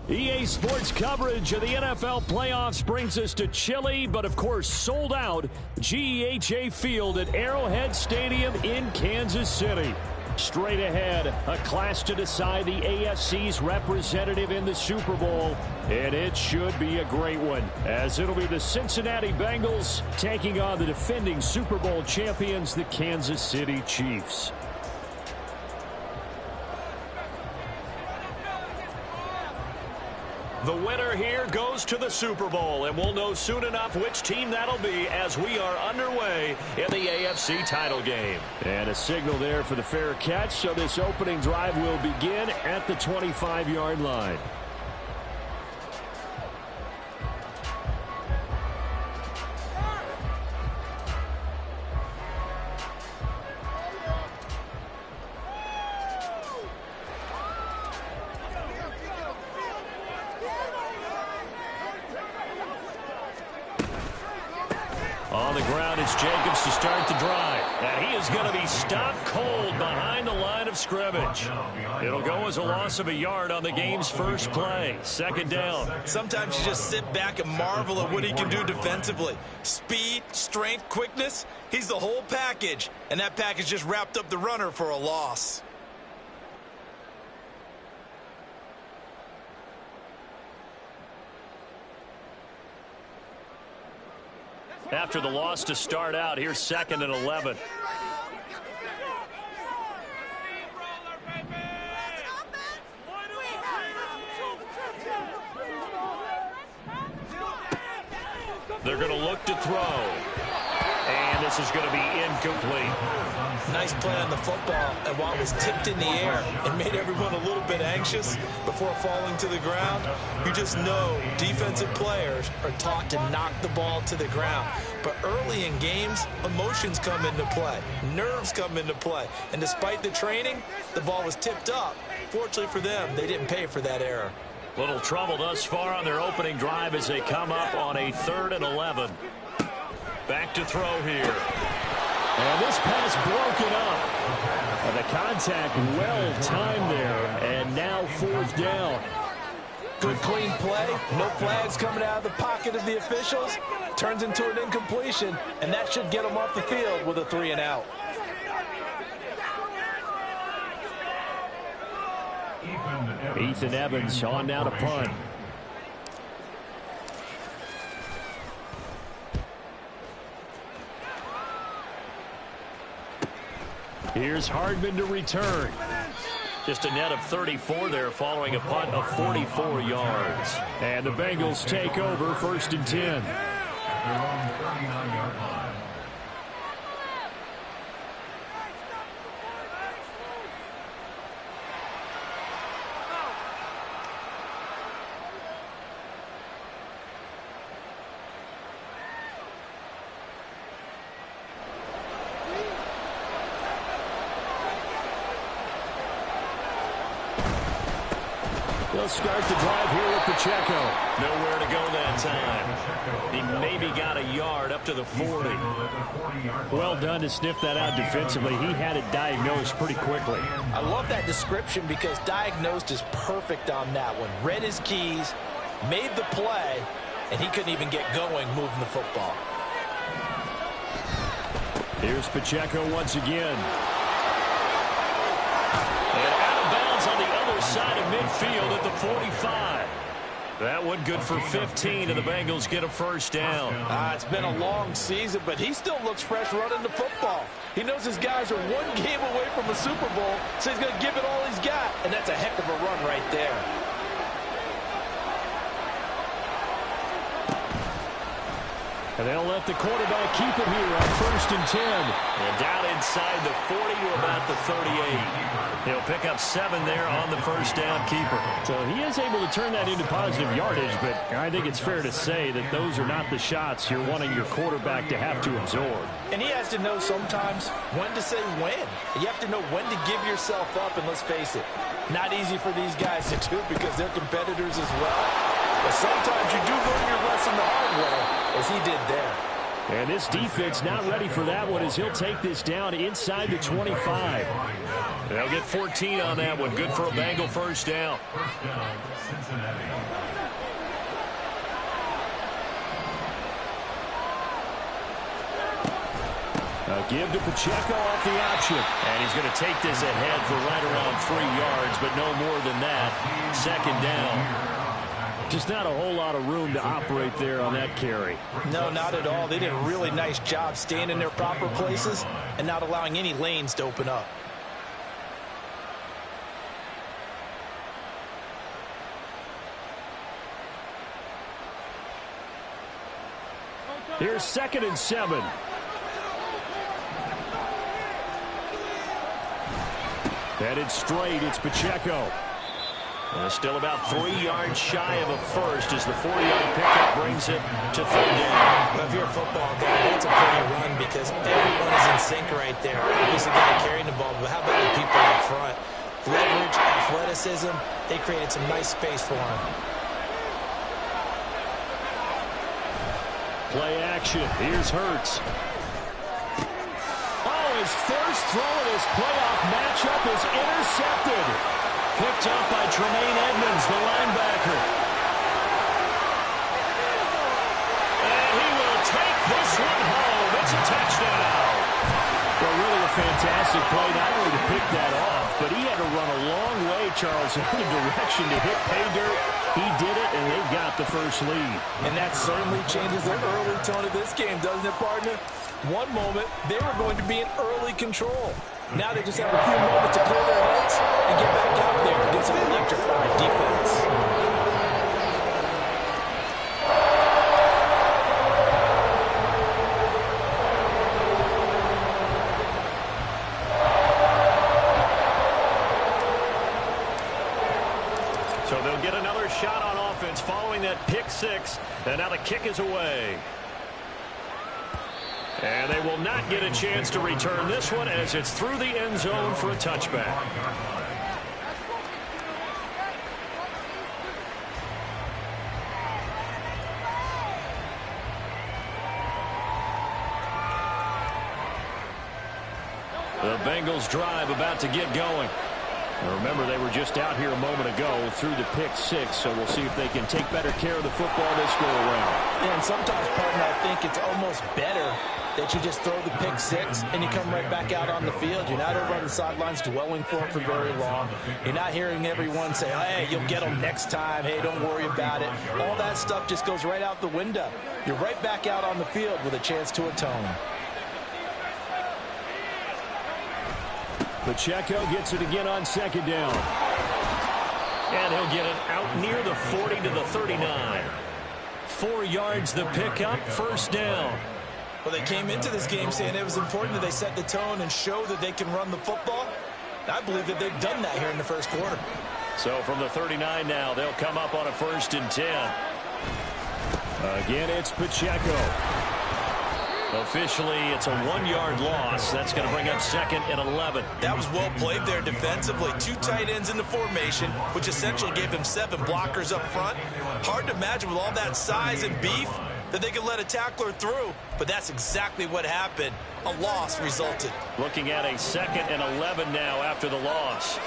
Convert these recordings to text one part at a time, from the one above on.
EA Sports coverage of the NFL playoffs brings us to chilly, but of course sold out GEHA Field at Arrowhead Stadium in Kansas City. Straight ahead, a clash to decide the AFC's representative in the Super Bowl, and it should be a great one, as it'll be the Cincinnati Bengals taking on the defending Super Bowl champions, the Kansas City Chiefs. The winner here goes to the Super Bowl, and we'll know soon enough which team that'll be as we are underway in the AFC title game. And a signal there for the fair catch, so this opening drive will begin at the 25-yard line. On the ground, it's Jacobs to start the drive. And he is going to be stopped cold behind the line of scrimmage. It'll go as a loss of a yard on the game's first play. Second down. Sometimes you just sit back and marvel at what he can do defensively. Speed, strength, quickness. He's the whole package. And that package just wrapped up the runner for a loss. After the loss to start out, here's 2nd and 11. They're going to look to throw. And this is going to be incomplete. Nice play on the football, and while it was tipped in the air, it made everyone a little bit anxious before falling to the ground. You just know defensive players are taught to knock the ball to the ground. But early in games, emotions come into play. Nerves come into play. And despite the training, the ball was tipped up. Fortunately for them, they didn't pay for that error. Little trouble thus far on their opening drive as they come up on a 3rd and 11. Back to throw here. And this pass broken up. And the contact well timed there. And now 4th down. Good clean play. No flags coming out of the pocket of the officials. Turns into an incompletion. And that should get them off the field with a 3 and out. Ethan Evans on now to punt. Here's Hardman to return. Just a net of 34 there following a punt of 44 yards. And the Bengals take over 1st and 10. They'll start the drive here with Pacheco. Nowhere to go that time. He maybe got a yard up to the 40. Well done to sniff that out defensively. He had it diagnosed pretty quickly. I love that description because diagnosed is perfect on that one. Read his keys, made the play, and he couldn't even get going moving the football. Here's Pacheco once again. On the other side of midfield at the 45. That one good for 15, and the Bengals get a 1st down. It's been a long season, but he still looks fresh running the football. He knows his guys are one game away from a Super Bowl, so he's going to give it all he's got, and that's a heck of a run right there. And they'll let the quarterback keep it here on 1st and 10. And down inside the 40 to about the 38. He'll pick up 7 there on the 1st down keeper. So he is able to turn that into positive yardage, but I think it's fair to say that those are not the shots you're wanting your quarterback to have to absorb. And he has to know sometimes when to say when. You have to know when to give yourself up, and let's face it, not easy for these guys to do because they're competitors as well. But sometimes you do learn your lesson the hard way, as he did there. And this defense not ready for that one as he'll take this down inside the 25. They'll get 14 on that one. Good for a Bengal first down. A give to Pacheco off the option. And he's going to take this ahead for right around 3 yards, but no more than that. Second down. Just not a whole lot of room to operate there on that carry. No, not at all. They did a really nice job staying in their proper places and not allowing any lanes to open up. Here's 2nd and 7. Headed straight, it's Pacheco. Still about 3 yards shy of a first as the 4-yard pickup brings it to 3rd down. Well, if you're a football guy, that's a pretty run because everyone is in sync right there. Obviously, the guy carrying the ball, but how about the people up front? Leverage, athleticism, they created some nice space for him. Play action. Here's Hurts. Oh, his first throw in his playoff matchup is intercepted. Picked up by Tremaine Edmonds, the linebacker. And he will take this one home. It's a touchdown. Well, really a fantastic play, not only to pick that off, but he had to run a long way, Charles, in the direction to hit pay dirt. He did it, and they've got the first lead. And that certainly changes the early tone of this game, doesn't it, partner? One moment, they were going to be in early control. Now they just have a few moments to clear their heads and get back out there against an electrified defense. So they'll get another shot on offense following that pick six, and now the kick is away. And they will not get a chance to return this one as it's through the end zone for a touchback. The Bengals drive about to get going. Now remember, they were just out here a moment ago through the pick six, so we'll see if they can take better care of the football this go around. Yeah, and sometimes, partner, I think it's almost better that you just throw the pick six and you come right back out on the field. You're not over on the sidelines dwelling for it for very long. You're not hearing everyone say, hey, you'll get them next time. Hey, don't worry about it. All that stuff just goes right out the window. You're right back out on the field with a chance to atone. Pacheco gets it again on second down. And he'll get it out near the 40 to the 39. 4 yards the pickup, first down. Well, they came into this game saying it was important that they set the tone and show that they can run the football. I believe that they've done that here in the first quarter. So from the 39 now, they'll come up on a 1st and 10. Again, it's Pacheco. Officially, it's a 1-yard loss. That's going to bring up 2nd and 11. That was well played there defensively. 2 tight ends in the formation, which essentially gave them 7 blockers up front. Hard to imagine with all that size and beef that they could let a tackler through, but that's exactly what happened. A loss resulted. Looking at a 2nd and 11 now after the loss.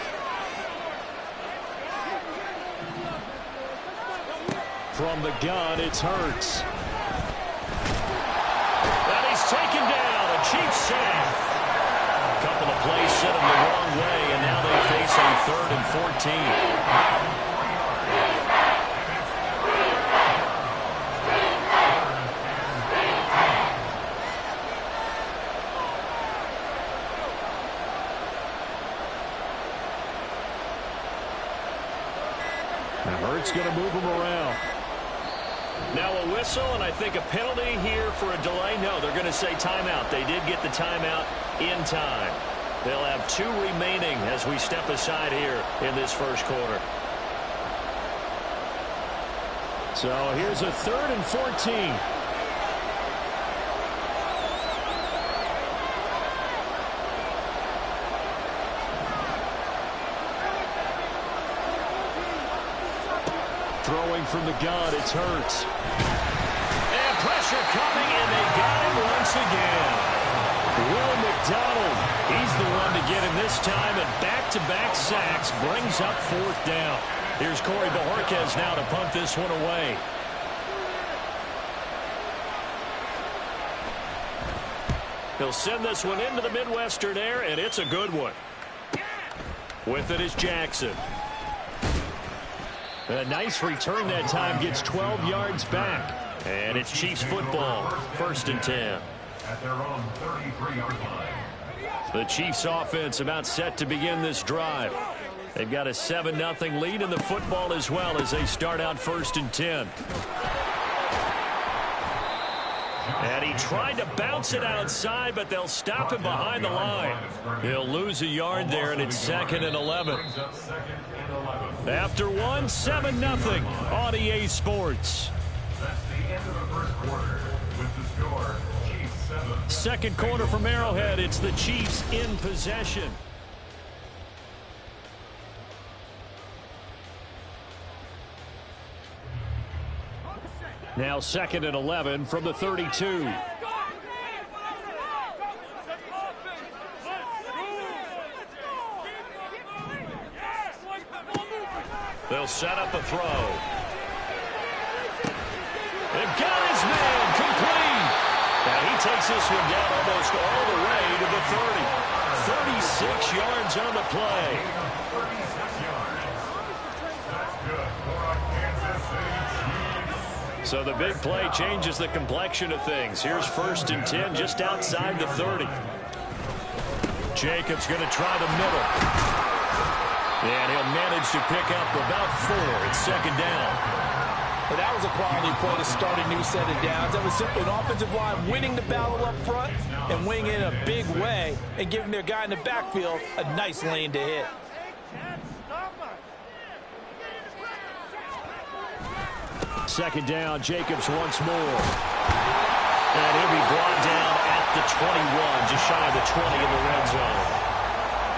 From the gun, it's Hurts. And he's taken down, a cheap sack. A couple of plays set him the wrong way, and now they face a 3rd and 14. Hurts going to move him around. Now a whistle, and I think a penalty here for a delay. No, they're going to say timeout. They did get the timeout in time. They'll have 2 remaining as we step aside here in this first quarter. So here's a 3rd and 14. Throwing from the gun, it's Hurts. And pressure coming, and they got him once again. Will McDonald, he's the one to get him this time, and back-to-back sacks brings up 4th down. Here's Corey Bojorquez now to punt this one away. He'll send this one into the Midwestern air, and it's a good one. With it is Jackson. A nice return that time, gets 12 yards back. And it's Chiefs football, 1st and 10. At their own 33-yard line. The Chiefs offense about set to begin this drive. They've got a 7-0 lead in the football as well as they start out 1st and 10. And he tried to bounce it outside, but they'll stop him behind the line. He'll lose a yard there, and it's 2nd and 11. After 1, 7-0 on EA Sports. That's the end of the first quarter with the score, Chiefs 7. Second quarter from Arrowhead. It's the Chiefs in possession. Now 2nd and 11 from the 32. They'll set up a throw. They've got his man complete. And he takes this one down almost all the way to the 30. 36 yards on the play. So the big play changes the complexion of things. Here's 1st and 10 just outside the 30. Jacobs going to try the middle. And he'll manage to pick up about 4. It's 2nd down. Well, that was a quality play to start a new set of downs. That was simply an offensive line winning the battle up front and winning it in a big way and giving their guy in the backfield a nice lane to hit. Second down, Jacobs once more. And he'll be brought down at the 21, just shy of the 20 in the red zone.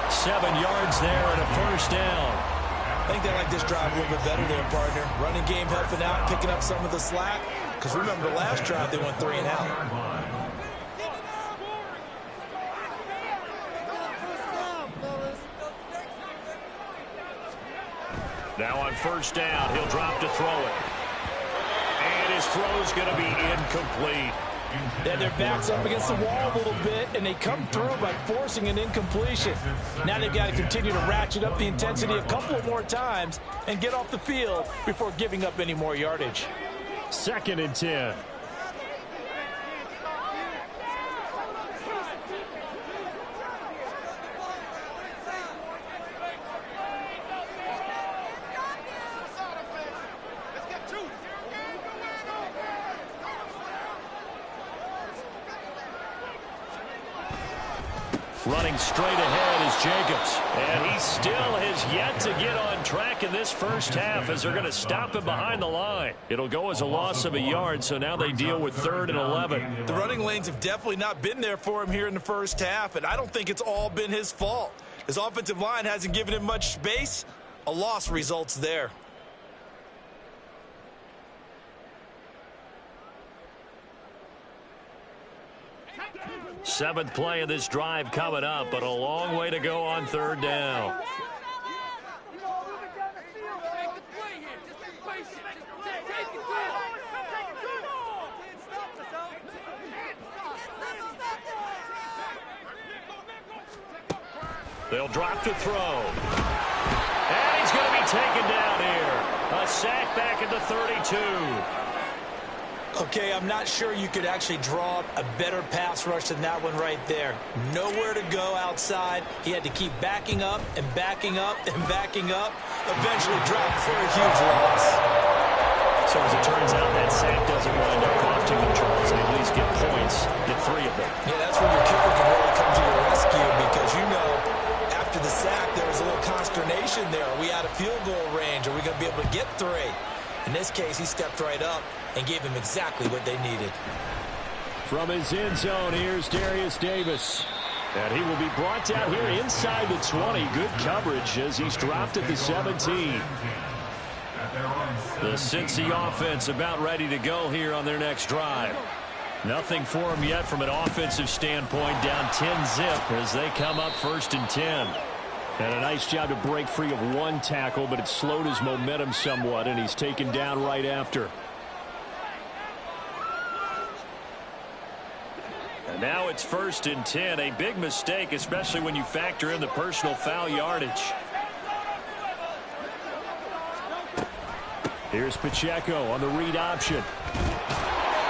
7 yards there and a 1st down. I think they like this drive a little bit better there, partner. Running game helping out, picking up some of the slack. Because remember, the last drive they went 3 and out. Now on 1st down, he'll drop to throw it. And his throw's going to be incomplete. Then their back's up against the wall a little bit, and they come through by forcing an incompletion. Now they've got to continue to ratchet up the intensity a couple of more times and get off the field before giving up any more yardage. 2nd and 10. Running straight ahead is Jacobs. And he still has yet to get on track in this first half as they're going to stop him behind the line. It'll go as a loss of a yard, so now they deal with 3rd and 11. The running lanes have definitely not been there for him here in the first half, and I don't think it's all been his fault. His offensive line hasn't given him much space. A loss results there. Seventh play of this drive coming up, but a long way to go on 3rd down. They'll drop to throw. And he's going to be taken down here. A sack back at the 32. Okay, I'm not sure you could actually draw up a better pass rush than that one right there. Nowhere to go outside. He had to keep backing up and backing up and backing up. Eventually dropped for a huge loss. So as it turns out, that sack doesn't wind up costing them, Charles. They at least get points, get 3 of them. Yeah, that's where your kicker can really come to your rescue because, you know, after the sack, there was a little consternation there. Are we out of field goal range? Are we going to be able to get 3? In this case, he stepped right up and gave them exactly what they needed. From his end zone, here's Darius Davis. And he will be brought down here inside the 20. Good coverage as he's dropped at the 17. The Cincy offense about ready to go here on their next drive. Nothing for them yet from an offensive standpoint. Down 10-zip as they come up 1st and 10. And a nice job to break free of one tackle, but it slowed his momentum somewhat, and he's taken down right after. And now it's 1st and 10. A big mistake, especially when you factor in the personal foul yardage. Here's Pacheco on the read option.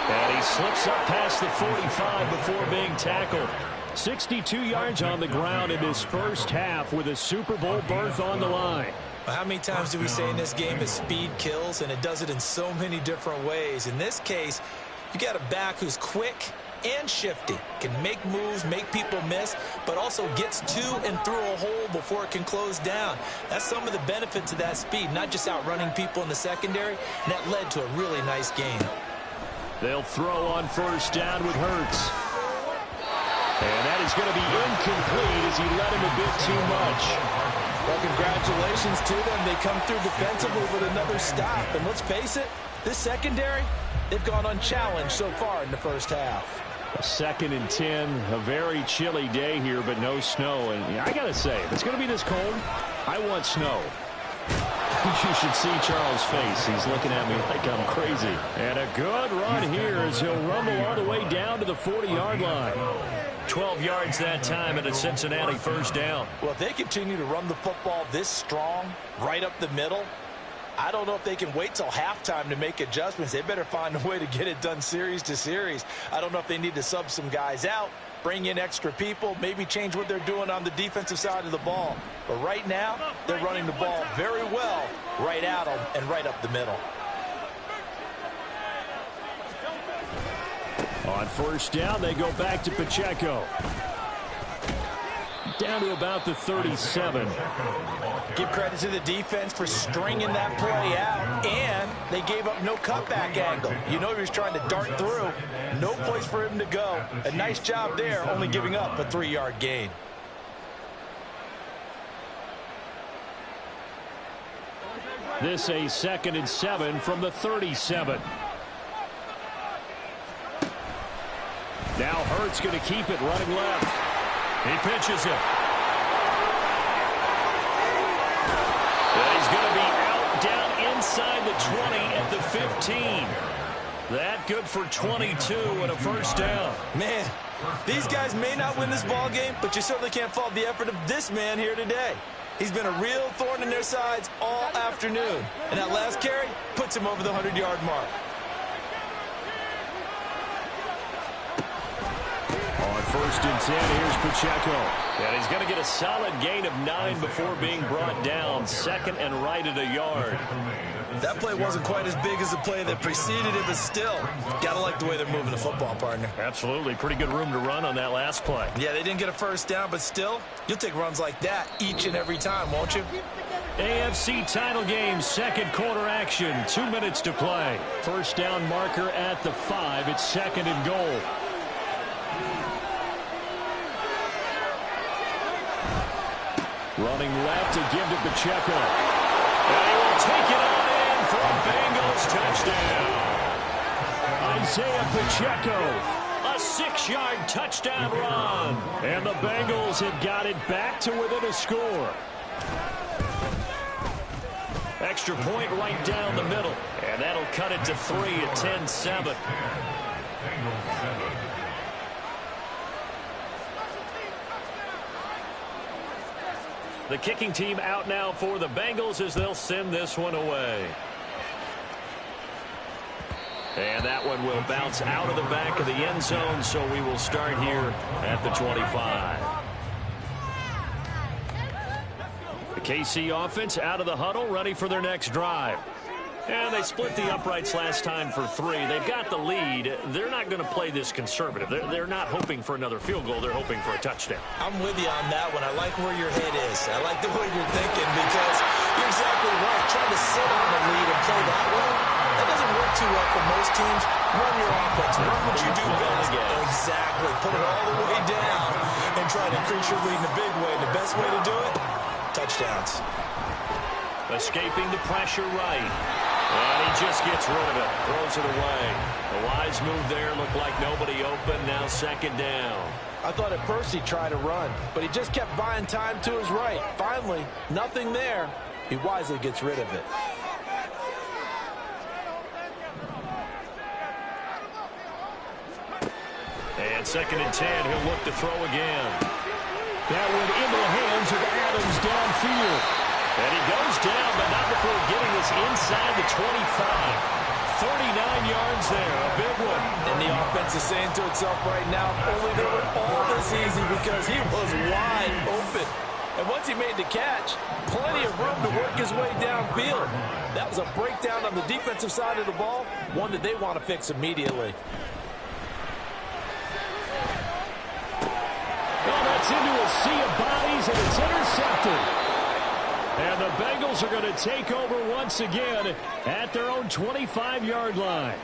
And he slips up past the 45 before being tackled. 62 yards on the ground in his first half with a Super Bowl berth on the line. Well, how many times do we say in this game that speed kills, and it does it in so many different ways? In this case, you got a back who's quick and shifty, can make moves, make people miss, but also gets to and through a hole before it can close down. That's some of the benefits of that speed, not just outrunning people in the secondary, and that led to a really nice game. They'll throw on 1st down with Hurts. And that is going to be incomplete as he led him a bit too much. Well, congratulations to them. They come through defensively with another stop. And let's face it, this secondary, they've gone unchallenged so far in the first half. 2nd and 10, a very chilly day here, but no snow. And I got to say, if it's going to be this cold, I want snow. You should see Charles' face. He's looking at me like I'm crazy. And a good run here as he'll rumble all the way down to the 40-yard line. 12 yards that time and a Cincinnati 1st down. Well, if they continue to run the football this strong, right up the middle, I don't know if they can wait till halftime to make adjustments. They better find a way to get it done series to series. I don't know if they need to sub some guys out, bring in extra people, maybe change what they're doing on the defensive side of the ball. But right now, they're running the ball very well right at them and right up the middle. On 1st down, they go back to Pacheco. Down to about the 37. Give credit to the defense for stringing that play out, and they gave up no cutback angle. You know he was trying to dart through. No place for him to go. A nice job there, only giving up a 3-yard gain. This a 2nd and 7 from the 37. Now Hurts going to keep it running left. He pitches it. And he's going to be out down inside the 20 at the 15. That good for 22 and a 1st down. Man, these guys may not win this ball game, but you certainly can't fault the effort of this man here today. He's been a real thorn in their sides all afternoon. And that last carry puts him over the 100-yard mark. On 1st and 10, here's Pacheco. And he's going to get a solid gain of 9 before being brought down. 2nd and right at a yard. That play wasn't quite as big as the play that preceded it, but still, gotta like the way they're moving the football, partner. Absolutely. Pretty good room to run on that last play. Yeah, they didn't get a 1st down, but still, you'll take runs like that each and every time, won't you? AFC title game, 2nd quarter action. 2 minutes to play. 1st down marker at the 5. It's 2nd and goal. Running left to give to Pacheco. And he will take it on in for a Bengals touchdown. Isaiah Pacheco, a 6-yard touchdown run. And the Bengals have got it back to within a score. Extra point right down the middle. And that'll cut it to 3 at 10-7. The kicking team out now for the Bengals as they'll send this one away. And that one will bounce out of the back of the end zone, so we will start here at the 25. The KC offense out of the huddle, ready for their next drive. And they split the uprights last time for 3. They've got the lead. They're not going to play this conservative. They're not hoping for another field goal. They're hoping for a touchdown. I'm with you on that one. I like where your head is. I like the way you're thinking because you're exactly right. Trying to sit on the lead and play that way, that doesn't work too well for most teams. Run your offense. Run what you do best. Exactly. Put it all the way down and try to increase your lead in a big way. The best way to do it, touchdowns. Escaping the pressure right. And he just gets rid of it. Throws it away. A wise move there. Looked like nobody open. Now second down. I thought at first he'd try to run, but he just kept buying time to his right. Finally, nothing there. He wisely gets rid of it. And second and 10, he'll look to throw again. That went into the hands of Adams downfield. And he goes down, but not before getting this inside the 25. 39 yards there, a big one. And the offense is saying to itself right now, only they were all this easy because he was wide open. And once he made the catch, plenty of room to work his way downfield. That was a breakdown on the defensive side of the ball, one that they want to fix immediately. Well, that's into a sea of bodies, and it's intercepted. And the Bengals are going to take over once again at their own 25-yard line.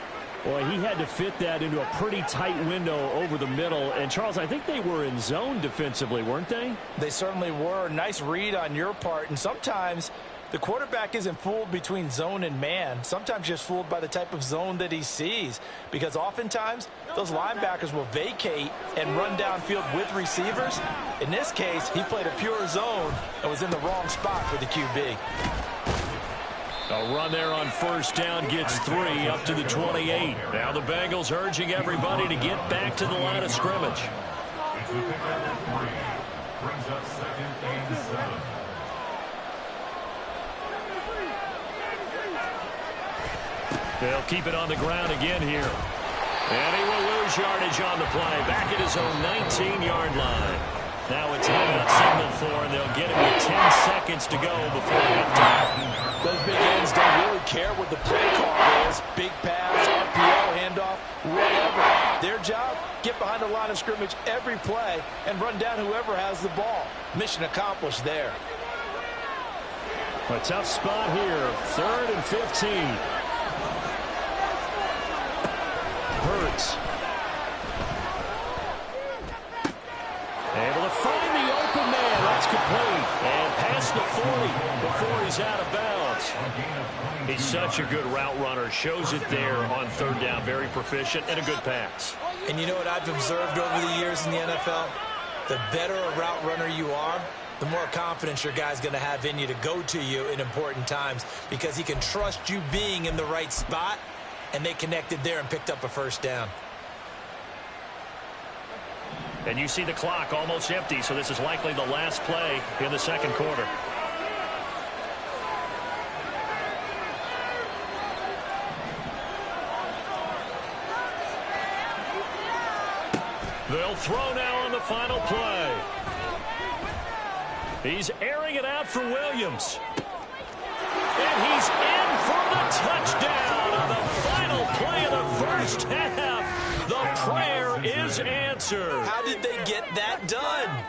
Well, he had to fit that into a pretty tight window over the middle. And, Charles, I think they were in zone defensively, weren't they? They certainly were. Nice read on your part. And sometimes the quarterback isn't fooled between zone and man. Sometimes just fooled by the type of zone that he sees. Because oftentimes, those linebackers will vacate and run downfield with receivers. In this case, he played a pure zone and was in the wrong spot for the QB. A run there on first down gets 3 up to the 28. Now the Bengals urging everybody to get back to the line of scrimmage. It's the pickup of 3. Brings up second and 7. They'll keep it on the ground again here. And he will lose yardage on the play. Back at his own 19-yard line. Now it's timeout signal for, and they'll get it with 10 seconds to go before halftime. Those big ends don't really care what the play call is. Big pass, RPO, handoff, whatever. Their job, get behind the line of scrimmage every play and run down whoever has the ball. Mission accomplished there. A tough spot here. 3rd and 15. Hurts. Able to find the open man. That's complete. And past the 40 before he's out of bounds. He's such a good route runner. Shows it there on 3rd down. Very proficient and a good pass. And you know what I've observed over the years in the NFL? The better a route runner you are, the more confidence your guy's going to have in you to go to you in important times because he can trust you being in the right spot, and they connected there and picked up a first down. And you see the clock almost empty, so this is likely the last play in the second quarter. They'll throw now on the final play. He's airing it out for Williams. And he's in for the touchdown on the final play of the first half. The prayer is answered. How did they get that done?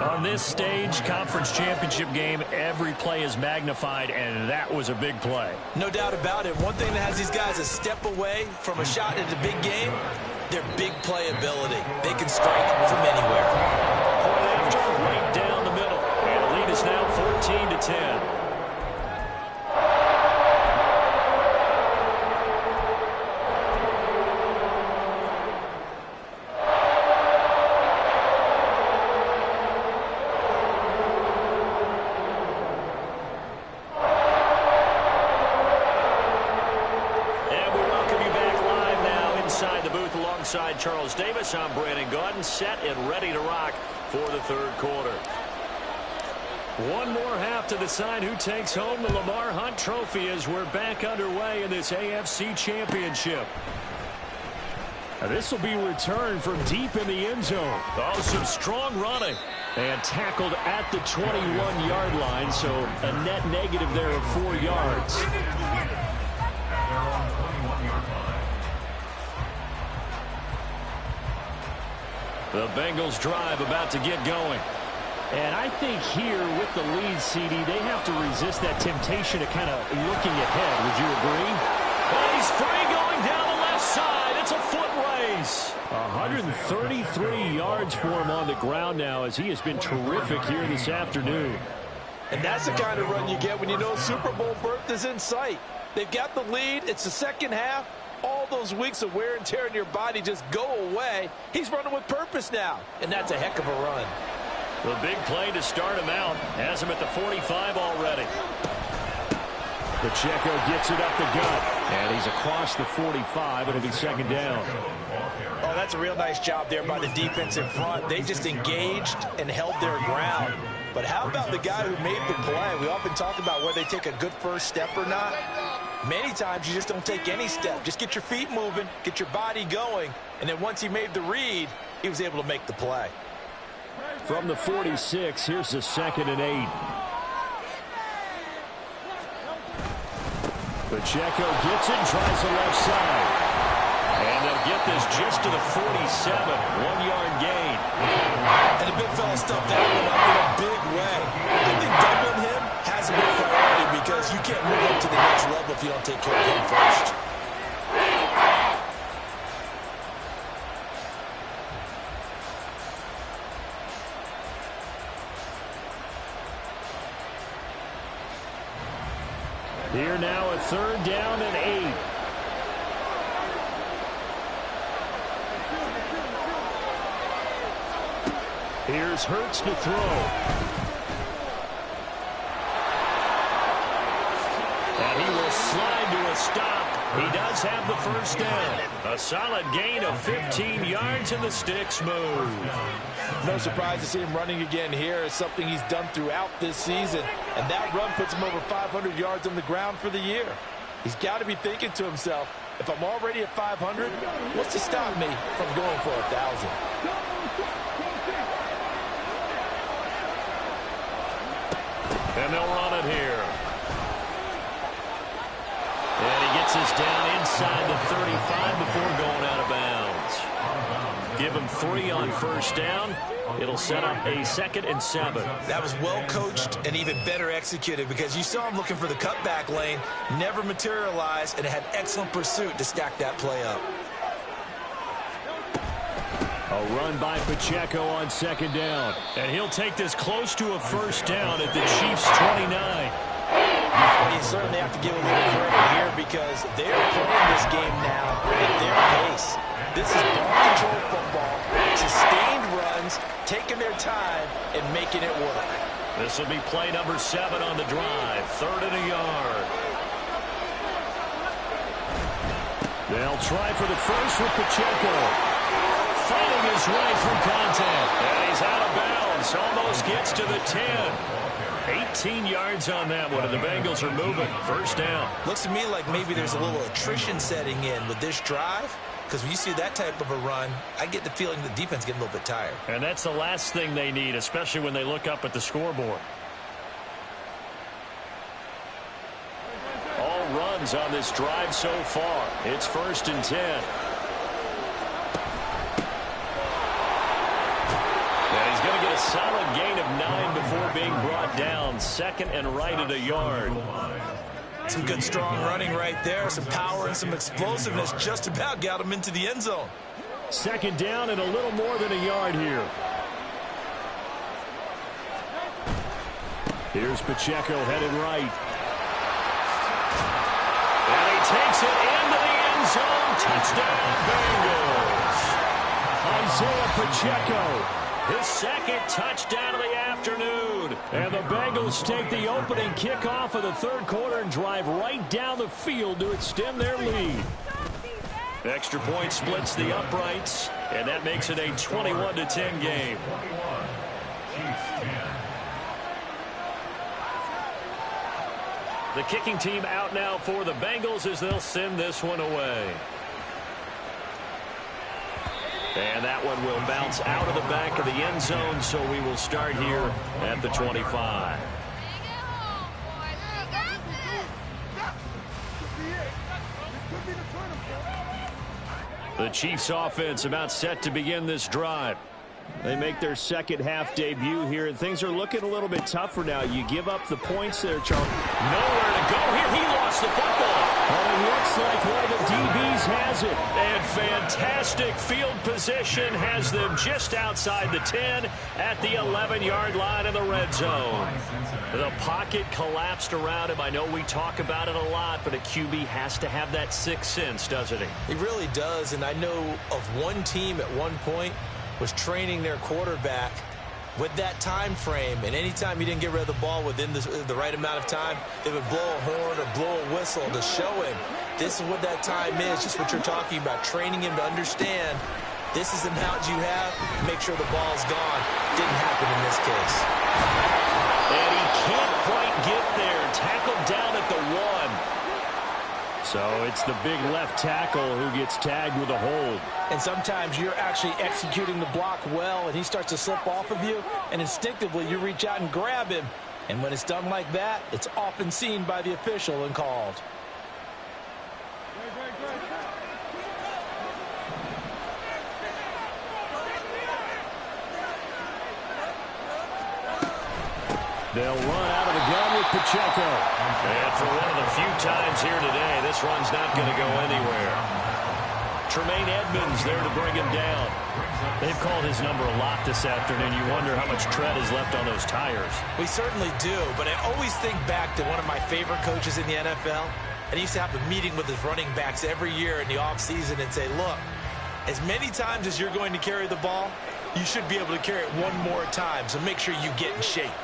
On this stage, conference championship game, every play is magnified, and that was a big play. No doubt about it. One thing that has these guys a step away from a shot at a big game, their big play ability. They can strike from anywhere. Point after, right down the middle. And the lead is now 14-10. Charles Davis, I'm Brandon Gaudin, set and ready to rock for the third quarter. One more half to decide who takes home the Lamar Hunt Trophy as we're back underway in this AFC Championship. Now this will be returned from deep in the end zone. Oh, some strong running. And tackled at the 21-yard line, so a net negative there of 4 yards. The Bengals drive about to get going. And I think here with the lead, CD, they have to resist that temptation of kind of looking ahead. Would you agree? Oh, he's free going down the left side. It's a foot race. 133 yards for him on the ground now as he has been terrific here this afternoon. And that's the kind of run you get when you know Super Bowl berth is in sight. They've got the lead. It's the second half. All those weeks of wear and tear in your body just go away. He's running with purpose now, and that's a heck of a run. The big play to start him out has him at the 45 already. Pacheco gets it up the gut, and he's across the 45. It'll be second down. Oh, that's a real nice job there by the defense in front. They just engaged and held their ground. But how about the guy who made the play? We often talk about whether they take a good first step or not. Many times you just don't take any step. Just get your feet moving, get your body going, and then once he made the read, he was able to make the play. From the 46, here's the 2nd and 8. Pacheco gets it, tries the left side. And they'll get this just to the 47, 1-yard gain. And the big fella stuffed that one up in a big way. I think doubling him has a big priority because you can't move up to the next level if you don't take care of him first. Here now a 3rd down and 8. Here's Hurts to throw. And he will slide to a stop. He does have the first down. A solid gain of 15 yards and the sticks move. No surprise to see him running again here. It's something he's done throughout this season. And that run puts him over 500 yards on the ground for the year. He's got to be thinking to himself, if I'm already at 500, what's to stop me from going for 1,000? And they'll run it here. And he gets us down inside the 35 before going out of bounds. Give him 3 on first down. It'll set up a 2nd and 7. That was well coached and even better executed because you saw him looking for the cutback lane, never materialized, and had excellent pursuit to stack that play up. A run by Pacheco on 2nd down. And he'll take this close to a first down at the Chiefs' 29. You certainly have to give a little credit here because they're playing this game now at their pace. This is ball control football, sustained runs, taking their time and making it work. This will be play number 7 on the drive, 3rd and a yard. They'll try for the first with Pacheco. Fighting his way through contact. And he's out of bounds. Almost gets to the 10. 18 yards on that one, and the Bengals are moving. First down. Looks to me like maybe there's a little attrition setting in with this drive, because when you see that type of a run, I get the feeling the defense getting a little bit tired. And that's the last thing they need, especially when they look up at the scoreboard. All runs on this drive so far. It's 1st and 10. Going to get a solid gain of 9 before being brought down. 2nd and right at a yard. Some good strong running right there. Some power and some explosiveness just about got him into the end zone. 2nd down and a little more than a yard here. Here's Pacheco headed right. And he takes it into the end zone. Touchdown, Bengals. Isaiah Pacheco. His 2nd touchdown of the afternoon. And the Bengals take the opening kickoff of the 3rd quarter and drive right down the field to extend their lead. Extra point splits the uprights, and that makes it a 21-10 game. The kicking team out now for the Bengals as they'll send this one away. And that one will bounce out of the back of the end zone, so we will start here at the 25. The Chiefs offense about set to begin this drive. They make their 2nd half debut here, and things are looking a little bit tougher now. You give up the points there, Charles. Nowhere to go here. He lost the football. And it looks like one of the DBs Mahomes has it. And fantastic field position has them just outside the 10 at the 11-yard line in the red zone. The pocket collapsed around him. I know we talk about it a lot, but a QB has to have that sixth sense, doesn't he? He really does, and I know of one team at one point was training their quarterback with that time frame, and anytime he didn't get rid of the ball within the right amount of time, they would blow a horn or blow a whistle to show him this is what that time is, just what you're talking about, training him to understand this is the amount you have, make sure the ball's gone. Didn't happen in this case. And he can't quite get there. Tackled down at the 1. So it's the big left tackle who gets tagged with a hold. And sometimes you're actually executing the block well, and he starts to slip off of you, and instinctively you reach out and grab him. And when it's done like that, it's often seen by the official and called. They'll run out of the gun with Pacheco. And for one of the few times here today, this run's not going to go anywhere. Tremaine Edmonds there to bring him down. They've called his number a lot this afternoon. You wonder how much tread is left on those tires. We certainly do, but I always think back to one of my favorite coaches in the NFL, and he used to have a meeting with his running backs every year in the offseason and say, look, as many times as you're going to carry the ball, you should be able to carry it one more time, so make sure you get in shape.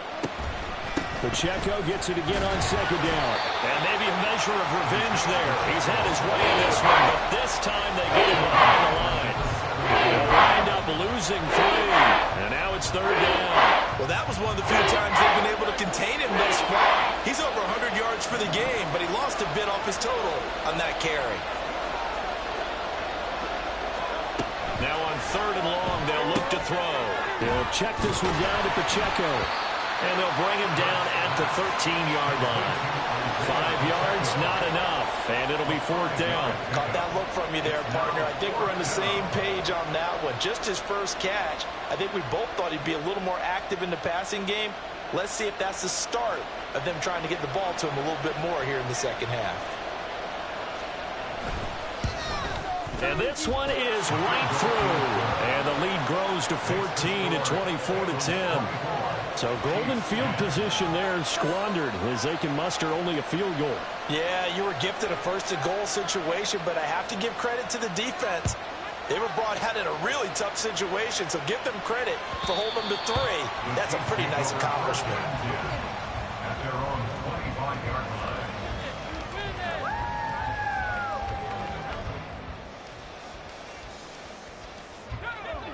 Pacheco gets it again on second down. And maybe a measure of revenge there. He's had his way in this one, but this time they get him behind the line. They'll wind up losing 3. And now it's third down. Well, that was one of the few times they've been able to contain him thus far. He's over 100 yards for the game, but he lost a bit off his total on that carry. Now on third and long, they'll look to throw. They'll check this one down to Pacheco. And they'll bring him down at the 13-yard line. 5 yards, not enough. And it'll be fourth down. Caught that look from you there, partner. I think we're on the same page on that one. Just his first catch. I think we both thought he'd be a little more active in the passing game. Let's see if that's the start of them trying to get the ball to him a little bit more here in the second half. And this one is right through. And the lead grows to 14 at 24-10. So golden field position there squandered as they can muster only a field goal. Yeah, you were gifted a first-and-goal situation, but I have to give credit to the defense. They were brought out in a really tough situation, so give them credit for holding them to 3. That's a pretty nice accomplishment. At their own 25-yard line.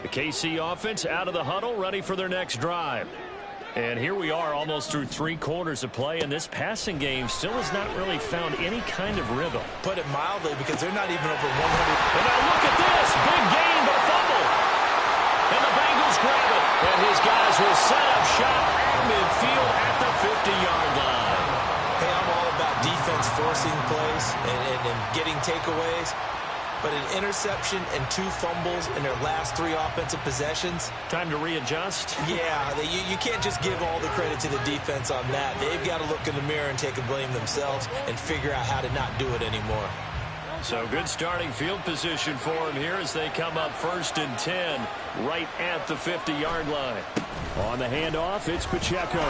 The KC offense out of the huddle, ready for their next drive. And here we are almost through 3 quarters of play, and this passing game still has not really found any kind of rhythm. Put it mildly, because they're not even over 100. And now look at this. Big gain, but a fumble. And the Bengals grab it. And his guys will set up shop midfield at the 50-yard line. Hey, I'm all about defense forcing plays and getting takeaways. But an interception and 2 fumbles in their last 3 offensive possessions. Time to readjust. Yeah, you can't just give all the credit to the defense on that. They've got to look in the mirror and take a blame themselves and figure out how to not do it anymore. So good starting field position for them here as they come up 1st and 10 right at the 50-yard line. On the handoff, it's Pacheco.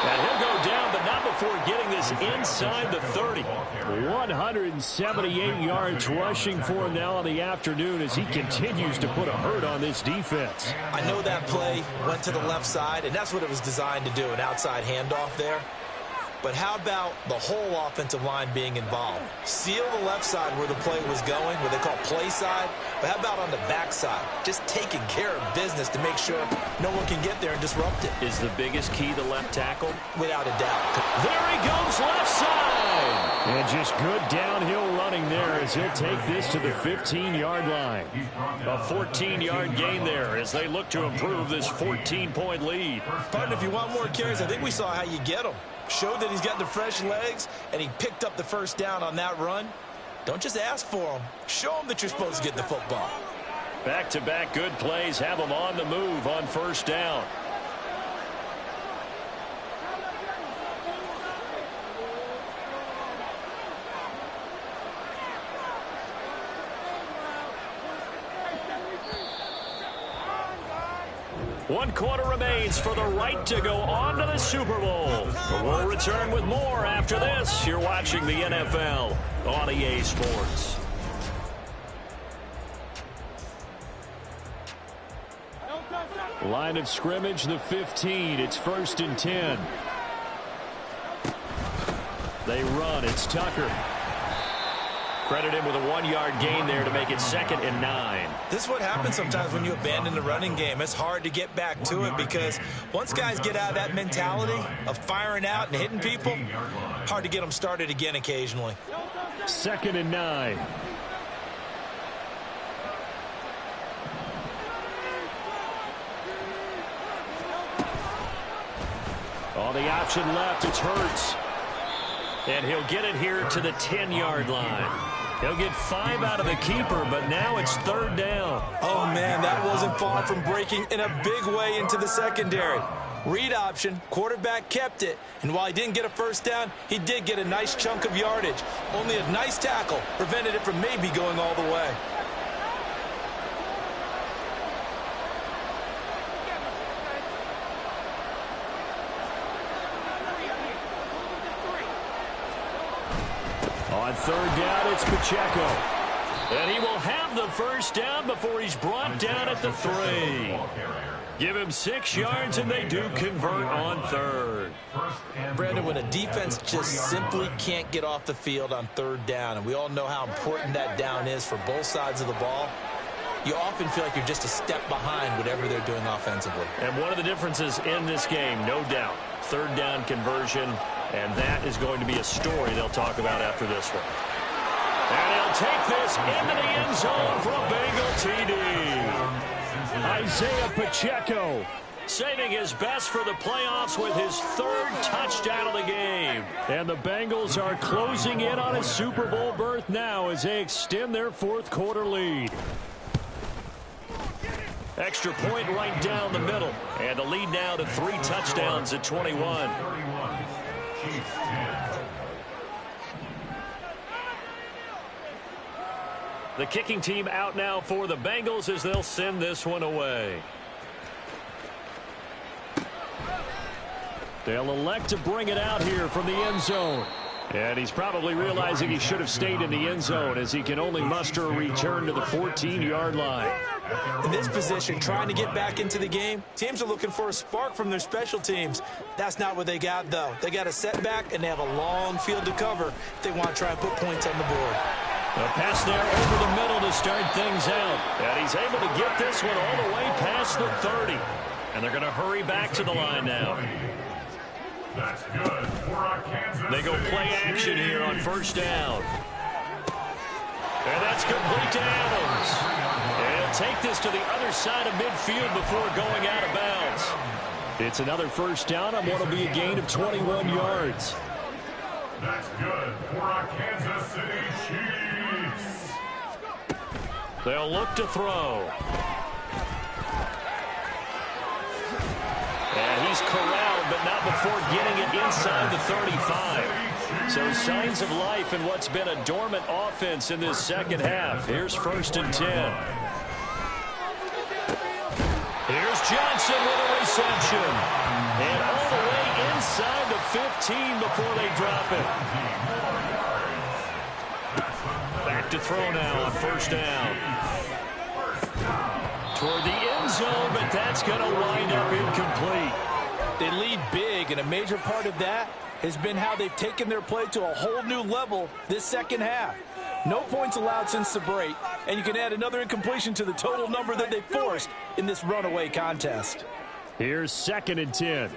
And he'll go down, but not before getting this inside the 30. 178 yards rushing for him now on the afternoon as he continues to put a hurt on this defense. I know that play went to the left side, and that's what it was designed to do, an outside handoff there. But how about the whole offensive line being involved? Seal the left side where the play was going, what they call play side. But how about on the back side? Just taking care of business to make sure no one can get there and disrupt it. Is the biggest key the left tackle? Without a doubt. There he goes, left side. And just good downhill running there as he'll take this to the 15-yard line. A 14-yard gain there as they look to improve this 14-point lead. Partner, if you want more carries, I think we saw how you get them. Showed that he's got the fresh legs, and he picked up the first down on that run. Don't just ask for them. Show them that you're supposed to get the football. Back-to-back good plays have them on the move on first down. 1 quarter remains for the right to go on to the Super Bowl. We'll return with more after this. You're watching the NFL on EA Sports. Line of scrimmage, the 15. It's 1st and 10. They run. It's Tucker. Credit him with a 1-yard gain there to make it 2nd and 9. This is what happens sometimes when you abandon the running game. It's hard to get back to it because once guys get out of that mentality of firing out and hitting people, hard to get them started again occasionally. 2nd and 9. On the option left, it's Hurts. And he'll get it here to the 10-yard line. He'll get 5 out of the keeper, but now it's 3rd down. Oh, man, that wasn't far from breaking in a big way into the secondary. Read option, quarterback kept it, and while he didn't get a 1st down, he did get a nice chunk of yardage. Only a nice tackle prevented it from maybe going all the way. On 3rd down, it's Pacheco. And he will have the 1st down before he's brought down at the 3. Give him 6 yards, and they do convert on 3rd. Brandon, when a defense just simply can't get off the field on 3rd down, and we all know how important that down is for both sides of the ball, you often feel like you're just a step behind whatever they're doing offensively. And one of the differences in this game, no doubt, 3rd down conversion. And that is going to be a story they'll talk about after this one. And he'll take this into the end zone for a Bengal TD. Isaiah Pacheco saving his best for the playoffs with his 3rd touchdown of the game. And the Bengals are closing in on a Super Bowl berth now as they extend their 4th quarter lead. Extra point right down the middle. And the lead now to 3 touchdowns at 21. The kicking team out now for the Bengals as they'll send this one away. They'll elect to bring it out here from the end zone. And he's probably realizing he should have stayed in the end zone as he can only muster a return to the 14-yard line. In this position, trying to get back into the game, teams are looking for a spark from their special teams. That's not what they got, though. They got a setback, and they have a long field to cover if they want to try and put points on the board. A pass there over the middle to start things out. And he's able to get this one all the way past the 30. And they're going to hurry back to the line now. That's good for Kansas. They go play action here on 1st down. And that's complete to Adams. And he'll take this to the other side of midfield before going out of bounds. It's another 1st down on what will be a gain of 21 yards. That's good for Kansas City Chiefs. They'll look to throw. And he's corralled, but not before getting it inside the 35. So signs of life in what's been a dormant offense in this 2nd half. Here's 1st and 10. Here's Johnson with a reception. And all the way inside the 15 before they drop it. Back to throw now on 1st down. Toward the end zone, but that's going to wind up incomplete. They lead big, and a major part of that has been how they've taken their play to a whole new level this 2nd half. No points allowed since the break, and you can add another incompletion to the total number that they forced in this runaway contest. Here's 2nd and 10.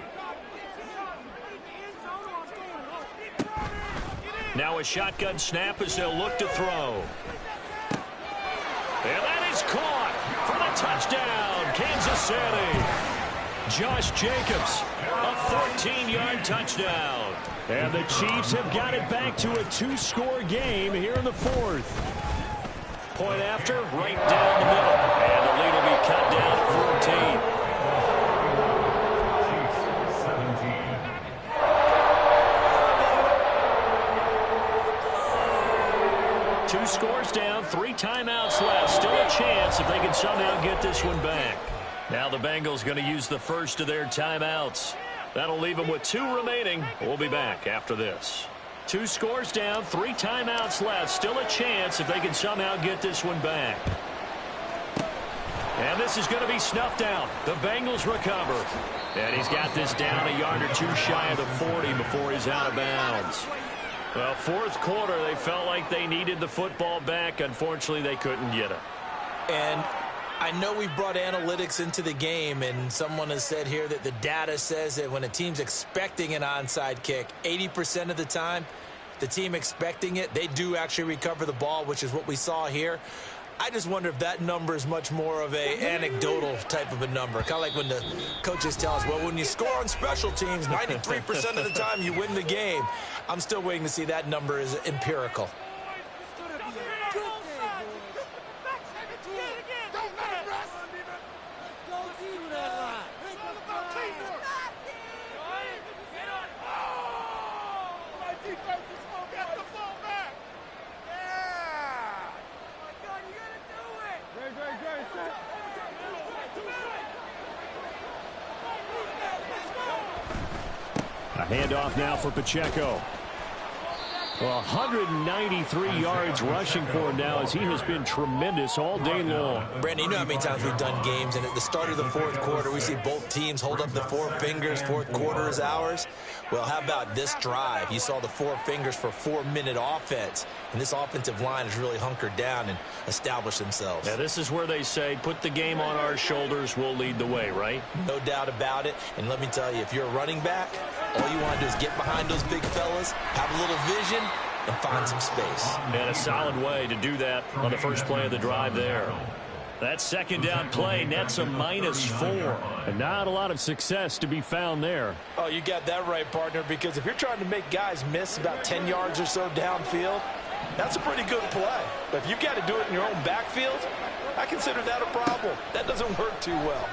Now a shotgun snap as they'll look to throw. And that is caught for the touchdown, Kansas City. Josh Jacobs, a 14-yard touchdown. And the Chiefs have got it back to a 2-score game here in the 4th. Point after, right down the middle. And the lead will be cut down at 14. 2 scores down, 3 timeouts left. Still a chance if they can somehow get this one back. Now the Bengals going to use the first of their timeouts. That'll leave them with 2 remaining. We'll be back after this. 2 scores down, 3 timeouts left. Still a chance if they can somehow get this one back. And this is going to be snuffed out. The Bengals recover. And he's got this down a yard or 2 shy of the 40 before he's out of bounds. Well, fourth quarter, they felt like they needed the football back. Unfortunately, they couldn't get it. And I know we've brought analytics into the game, and someone has said here that the data says that when a team's expecting an onside kick, 80% of the time, the team expecting it, they do actually recover the ball, which is what we saw here. I just wonder if that number is much more of a anecdotal type of a number. Kind of like when the coaches tell us, well, when you score on special teams, 93% of the time you win the game. I'm still waiting to see that number is empirical. A handoff now for Pacheco. Well, 193 yards rushing for him now as he has been tremendous all day long. Brandon, you know how many times we've done games, and at the start of the fourth quarter, we see both teams hold up the 4 fingers, fourth quarter is ours. Well, how about this drive? You saw the 4 fingers for 4-minute offense, and this offensive line has really hunkered down and established themselves. Yeah, this is where they say, put the game on our shoulders, we'll lead the way, right? No doubt about it, and let me tell you, if you're a running back, all you want to do is get behind those big fellas, have a little vision, and find some space. And a solid way to do that on the first play of the drive there. That second down play nets a -4. And not a lot of success to be found there. Oh, you got that right, partner, because if you're trying to make guys miss about 10 yards or so downfield, that's a pretty good play. But if you got to do it in your own backfield, I consider that a problem. That doesn't work too well.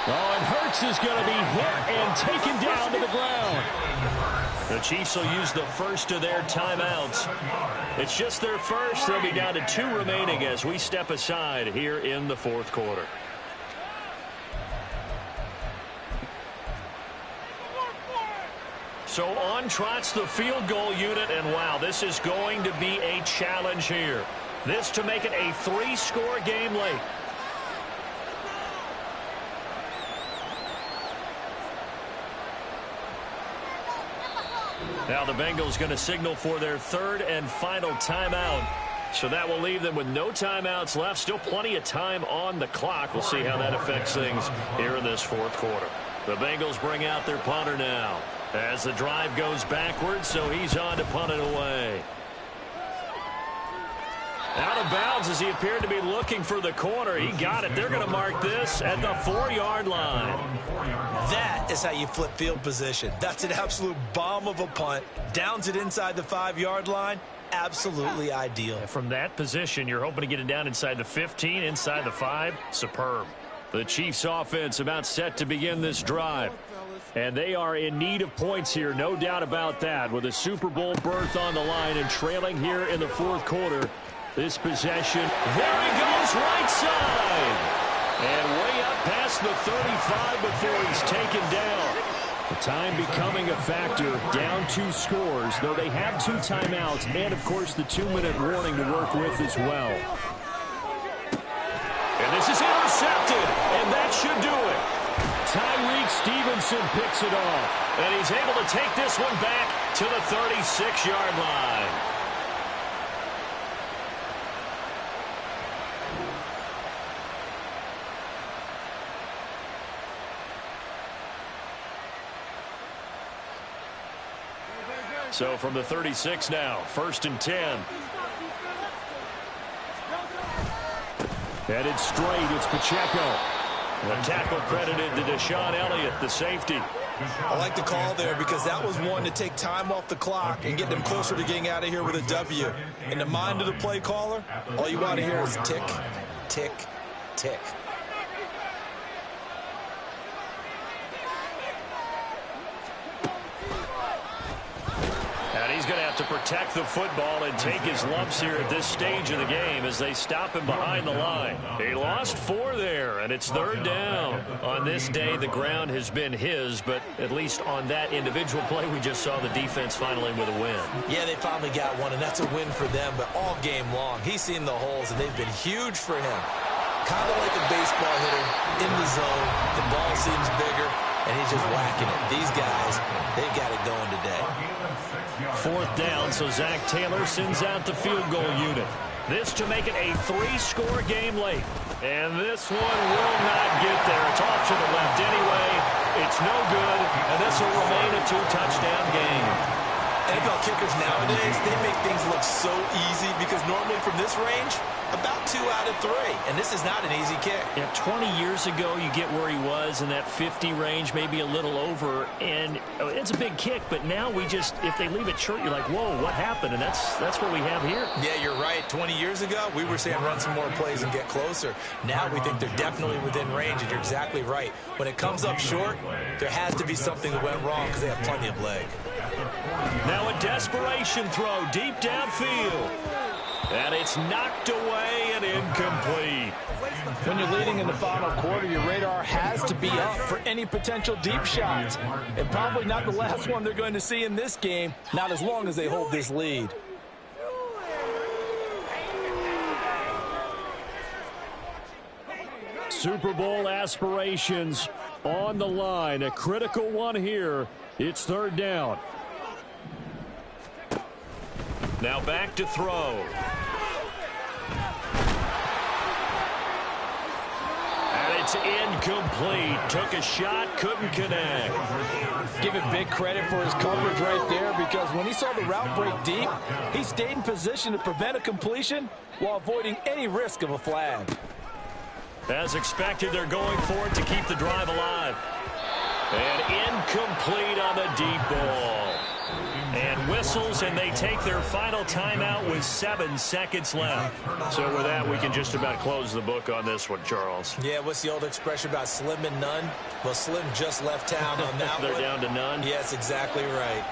Oh, and Hurts is going to be hit and taken down to the ground. The Chiefs will use the first of their timeouts. It's just their first. They'll be down to 2 remaining as we step aside here in the fourth quarter. So on trots the field goal unit, and wow, this is going to be a challenge here. This to make it a 3-score game late. Now the Bengals going to signal for their 3rd and final timeout. So that will leave them with no timeouts left. Still plenty of time on the clock. We'll see how that affects things here in this fourth quarter. The Bengals bring out their punter now as the drive goes backwards, so he's on to punt it away. Out of bounds as he appeared to be looking for the corner. He got it. They're going to mark this at the 4-yard line. That is how you flip field position. That's an absolute bomb of a punt. Downs it inside the 5-yard line. Absolutely ideal. From that position, you're hoping to get it down inside the 15, inside the 5. Superb. The Chiefs offense about set to begin this drive. And they are in need of points here, no doubt about that. With a Super Bowl berth on the line and trailing here in the fourth quarter. This possession, there he goes, right side. And way up past the 35 before he's taken down. The time becoming a factor, down 2 scores, though they have 2 timeouts and, of course, the 2-minute warning to work with as well. And this is intercepted, and that should do it. Tyreek Stevenson picks it off, and he's able to take this one back to the 36-yard line. So from the 36 now, 1st and 10. Headed straight, it's Pacheco. The tackle credited to Deshaun Elliott, the safety. I like the call there because that was one to take time off the clock and get them closer to getting out of here with a W. In the mind of the play caller, all you want to hear is tick, tick, tick. he's going to have to protect the football and take his lumps here at this stage of the game as they stop him behind the line. He lost 4 there, and it's 3rd down. On this day, the ground has been his, but at least on that individual play, we just saw the defense finally with a win. Yeah, they finally got one, and that's a win for them, but all game long, he's seen the holes, and they've been huge for him. Kind of like a baseball hitter in the zone. The ball seems bigger, and he's just whacking it. These guys, they've got it going today. 4th down, so Zach Taylor sends out the field goal unit. This to make it a 3-score game late. And this one will not get there. It's off to the left anyway. It's no good, and this will remain a 2-touchdown game. NFL kickers nowadays, they make things look so easy because normally from this range, about 2 out of 3. And this is not an easy kick. Yeah, 20 years ago, you get where he was in that 50 range, maybe a little over, and it's a big kick. But now we just, if they leave it short, you're like, whoa, what happened? And that's what we have here. Yeah, you're right. 20 years ago, we were saying run some more plays and get closer. Now we think they're definitely within range, and you're exactly right. When it comes up short, there has to be something that went wrong because they have plenty of leg. Now a desperation throw deep downfield. And it's knocked away and incomplete. When you're leading in the final quarter, your radar has to be up for any potential deep shots. And probably not the last one they're going to see in this game, not as long as they hold this lead. Super Bowl aspirations on the line. A critical one here. It's 3rd down. Now back to throw. And it's incomplete. Took a shot, couldn't connect. Give him big credit for his coverage right there because when he saw the route break deep, he stayed in position to prevent a completion while avoiding any risk of a flag. As expected, they're going for it to keep the drive alive. And incomplete on the deep ball. And whistles, and they take their final timeout with 7 seconds left. So with that, we can just about close the book on this one, Charles. Yeah, what's the old expression about slim and none? Well, Slim just left town on that They're one. down to none? Yes, exactly right.